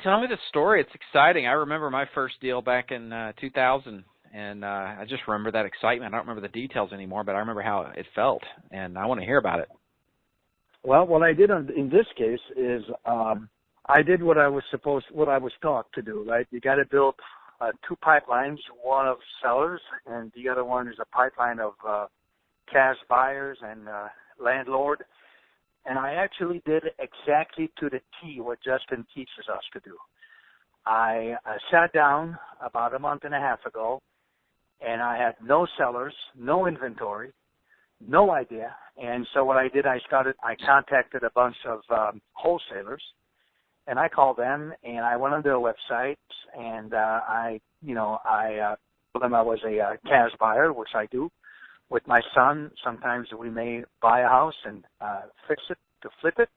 tell me the story. It's exciting. I remember my first deal back in 2000, and I just remember that excitement. I don't remember the details anymore, but I remember how it felt, and I want to hear about it. Well, what I did in this case is I did what I was taught to do. Right, you got to build two pipelines, one of sellers, and the other one is a pipeline of cash buyers and landlord. And I actually did exactly to the T what Justin teaches us to do. I sat down about a month and a half ago, and I had no sellers, no inventory, no idea. And so what I did, I contacted a bunch of wholesalers, and I called them, and I went on their websites, and I told them I was a cash buyer, which I do. With my son, sometimes we may buy a house and fix it to flip it,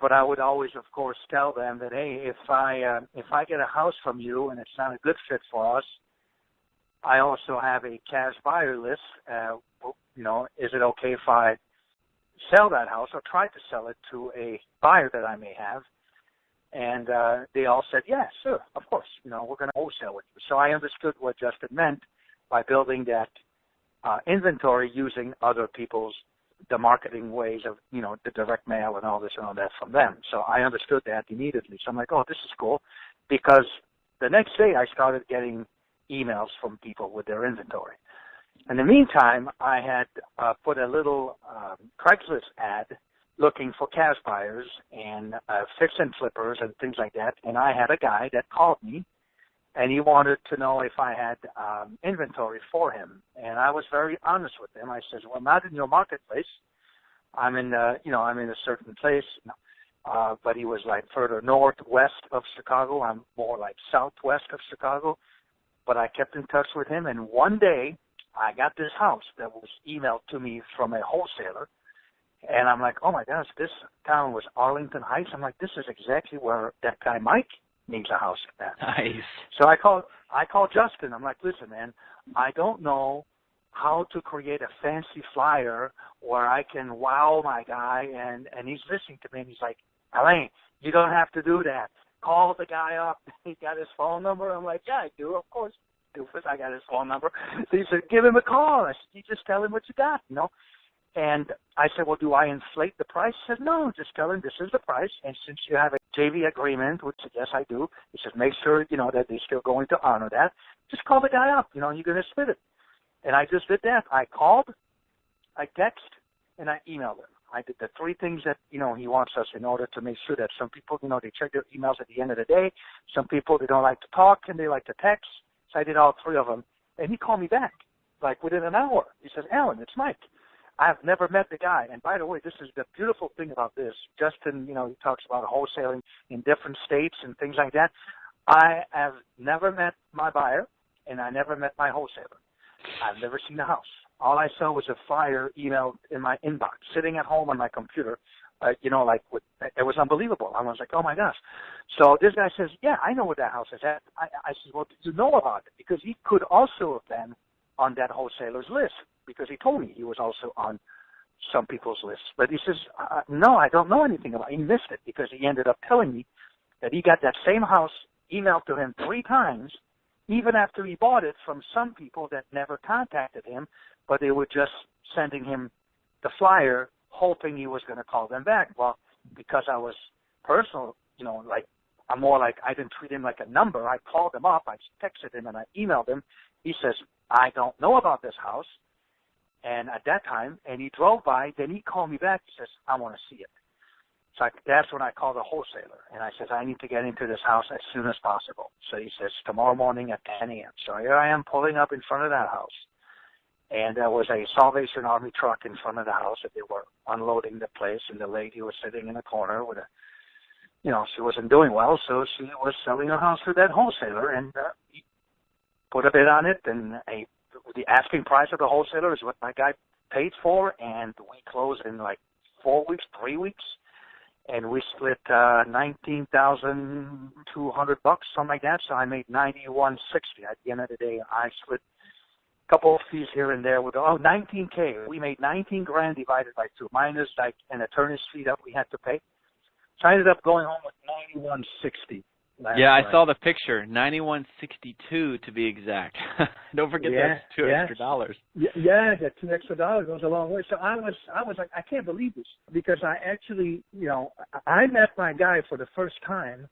but I would always, of course, tell them that, hey, if I get a house from you and it's not a good fit for us, I also have a cash buyer list. Is it okay if I sell that house or try to sell it to a buyer that I may have? And they all said, yeah, sure, of course. We're going to wholesale with you. So I understood what Justin meant by building that inventory using other people's, the marketing ways of, the direct mail and all this and all that from them. So I understood that immediately. So I'm like, oh, this is cool. Because the next day I started getting emails from people with their inventory. In the meantime, I had put a little Craigslist ad looking for cash buyers and fix and flippers and things like that. And I had a guy that called me, and he wanted to know if I had inventory for him. And I was very honest with him. I said, well, not in your marketplace. I'm in a certain place. But he was like further northwest of Chicago. I'm more like southwest of Chicago. But I kept in touch with him. And one day I got this house that was emailed to me from a wholesaler. And I'm like, oh my gosh, this town was Arlington Heights. I'm like, this is exactly where that guy Mike needs a house at. Nice. So I called Justin. I'm like, listen, man, I don't know how to create a fancy flyer where I can wow my guy, and he's listening to me, and he's like, Alain, you don't have to do that. Call the guy up. He got his phone number. I'm like, yeah, I do, of course. Doofus, I got his phone number. So he said, give him a call. I said, you just tell him what you got, And I said, well, do I inflate the price? He said, no, just tell him this is the price. And since you have a JV agreement, which yes, I do, he said, make sure, that they're still going to honor that. Just call the guy up, you're going to split it. And I just did that. I called, I texted, and I emailed him. I did the three things that, he wants us in order to make sure that some people, they check their emails at the end of the day. Some people, they don't like to talk and they like to text. So I did all three of them. And he called me back, like within an hour. He says, Alan, it's Mike. I've never met the guy. And by the way, this is the beautiful thing about this. Justin, he talks about wholesaling in different states and things like that. I have never met my buyer, and I never met my wholesaler. I've never seen the house. All I saw was a flyer emailed in my inbox, sitting at home on my computer. It was unbelievable. I was like, oh my gosh. So this guy says, yeah, I know where that house is at. I said, well, did you know about it? Because he could also have been on that wholesaler's list, because he told me he was also on some people's lists. But he says, no, I don't know anything about it. He missed it because he ended up telling me that he got that same house emailed to him 3 times, even after he bought it from some people that never contacted him, but they were just sending him the flyer, hoping he was going to call them back. Well, because I was personal, I'm more like, I didn't treat him like a number. I called him up, I texted him, and I emailed him. He says, I don't know about this house. And at that time, and he drove by, then he called me back. He says, I want to see it. So that's when I called the wholesaler. And I says, I need to get into this house as soon as possible. So he says, tomorrow morning at 10 a.m. So here I am pulling up in front of that house. And there was a Salvation Army truck in front of the house that they were unloading the place. And the lady was sitting in a corner with she wasn't doing well. So she was selling her house to that wholesaler. And he put a bid on it. And the asking price of the wholesaler is what my guy paid for. And we closed in like 4 weeks, 3 weeks. And we split $19,200, something like that. So I made $91.60 at the end of the day. I split a couple of fees here and there with $19K. We made $19,000 divided by 2, minus like an attorney's fee that we had to pay. So I ended up going home with 9160. Yeah, I saw the picture, 9162 to be exact. Don't forget that's $2 extra. Yeah, that $2 extra goes a long way. So I was like, I can't believe this, because I actually, I met my guy for the first time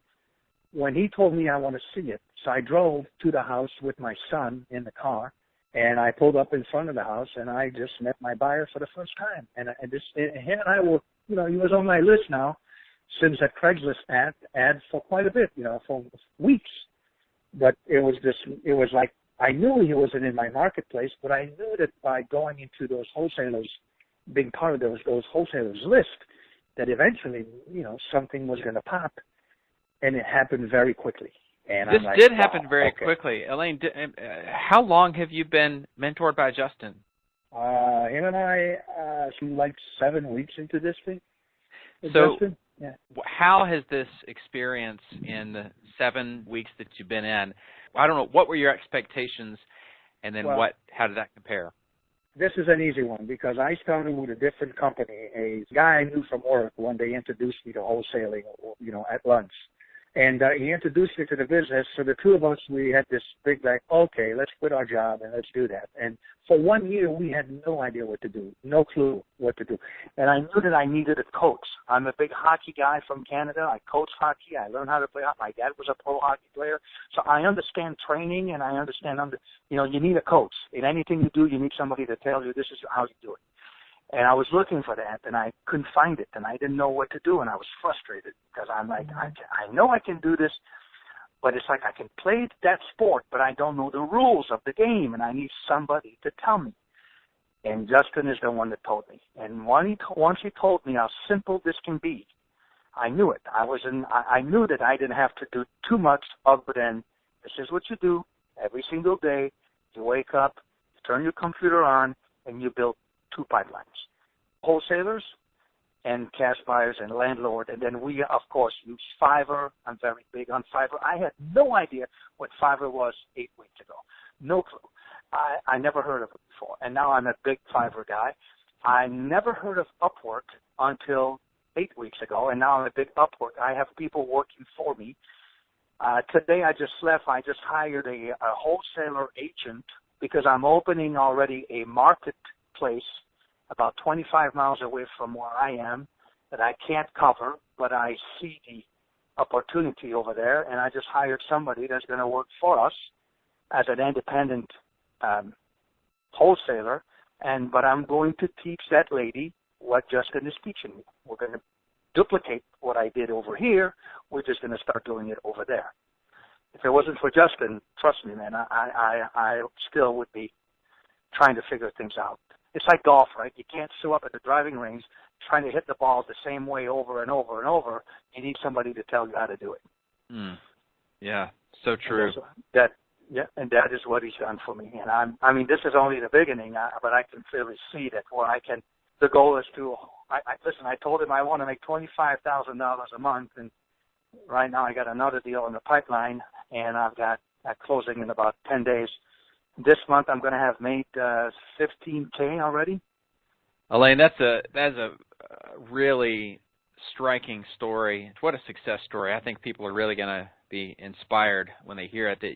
when he told me I want to see it. So I drove to the house with my son in the car, and I pulled up in front of the house, and I just met my buyer for the first time. And him and I were, he was on my list now since that Craigslist ad for quite a bit, for weeks. But it was like, I knew he wasn't in my marketplace, but I knew that by going into those wholesalers, being part of those wholesalers list, that eventually, something was going to pop, and it happened very quickly. And this did happen very quickly. Elaine, how long have you been mentored by Justin? Him and I, like 7 weeks into this thing. So, Justin? Yeah. How has this experience in the 7 weeks that you've been in, I don't know, what were your expectations, and then how did that compare? This is an easy one, because I started with a different company. A guy I knew from work one day introduced me to wholesaling, at lunch. And he introduced me to the business. So the two of us, we had this big, okay, let's quit our job and let's do that. And for 1 year, we had no idea what to do, no clue what to do. And I knew that I needed a coach. I'm a big hockey guy from Canada. I coach hockey. I learned how to play hockey. My dad was a pro hockey player. So I understand training, and I understand, you need a coach. In anything you do, you need somebody to tell you this is how you do it. And I was looking for that, and I couldn't find it, and I didn't know what to do, and I was frustrated, because I'm like, I know I can do this, but it's like I can play that sport, but I don't know the rules of the game, and I need somebody to tell me. And Justin is the one that told me. And once he told me how simple this can be, I knew it. I knew that I didn't have to do too much other than, this is what you do every single day. You wake up, you turn your computer on, and you build 2 pipelines: wholesalers and cash buyers and landlord. And then we, of course, use Fiverr. I'm very big on Fiverr. I had no idea what Fiverr was 8 weeks ago. No clue. I never heard of it before. And now I'm a big Fiverr guy. I never heard of Upwork until 8 weeks ago, and now I'm a big Upwork. I have people working for me. Today I just left. I just hired a wholesaler agent, because I'm opening already a marketplace about 25 miles away from where I am that I can't cover, but I see the opportunity over there, and I just hired somebody that's going to work for us as an independent wholesaler. But I'm going to teach that lady what Justin is teaching me. We're going to duplicate what I did over here. We're just going to start doing it over there. If it wasn't for Justin, trust me, man, I still would be trying to figure things out. It's like golf, right? You can't show up at the driving range trying to hit the ball the same way over and over and over. You need somebody to tell you how to do it. Yeah, so true. And that is what he's done for me. And this is only the beginning, but I can clearly see that the goal is to, listen, I told him I want to make $25,000 a month, and right now I got another deal in the pipeline, and I've got that closing in about 10 days. This month I'm going to have made $15K already. Elaine, that's a really striking story. What a success story. I think people are really going to be inspired when they hear it. That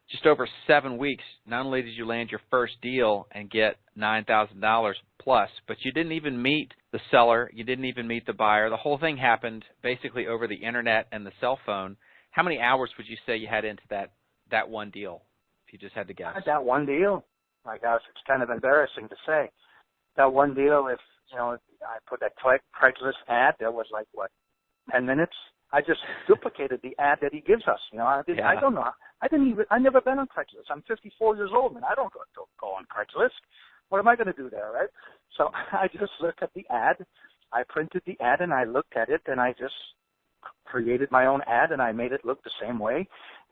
just over 7 weeks, not only did you land your first deal and get $9,000 plus, but you didn't even meet the seller. You didn't even meet the buyer. The whole thing happened basically over the internet and the cell phone. How many hours would you say you had into that one deal, if you just had to guess? That one deal, my gosh, it's kind of embarrassing to say. That one deal, if I put that Craigslist ad, there was 10 minutes. I just duplicated the ad that he gives us. I don't know. I've never been on Craigslist. I'm 54 years old, and I don't go on Craigslist. What am I going to do there, right? So I just looked at the ad. I printed the ad, and I looked at it, and I just created my own ad, and I made it look the same way.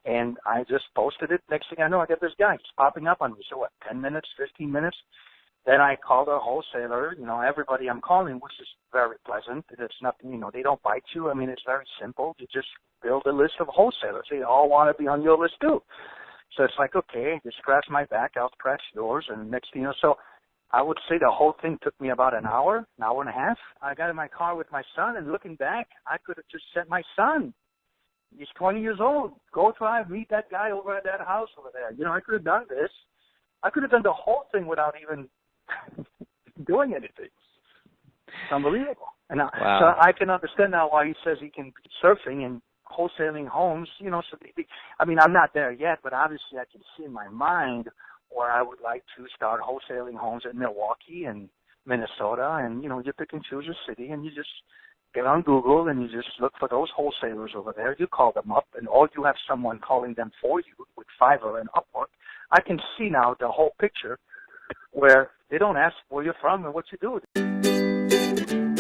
And I just posted it. Next thing I know, I get this guy. He's popping up on me. So 10 minutes, 15 minutes? Then I called a wholesaler, everybody I'm calling, which is very pleasant. It's nothing, they don't bite you. It's very simple. You just build a list of wholesalers. They all want to be on your list too. So it's like, okay, you scratch my back, I'll scratch yours. And next thing you know, so I would say the whole thing took me about an hour and a half. I got in my car with my son, and looking back, I could have just sent my son. He's 20 years old. Go drive, meet that guy over at that house over there. You know, I could have done this. I could have done the whole thing without even doing anything. It's unbelievable. And Wow. so I can understand now why he says he can be surfing and wholesaling homes. You know, so I mean, I'm not there yet, but obviously I can see in my mind where I would like to start wholesaling homes in Milwaukee and Minnesota. And, you know, you pick and choose a city, and you just get on Google and you just look for those wholesalers over there. You call them up, and or you have someone calling them for you with Fiverr and Upwork. I can see now the whole picture where they don't ask where you're from and what you do.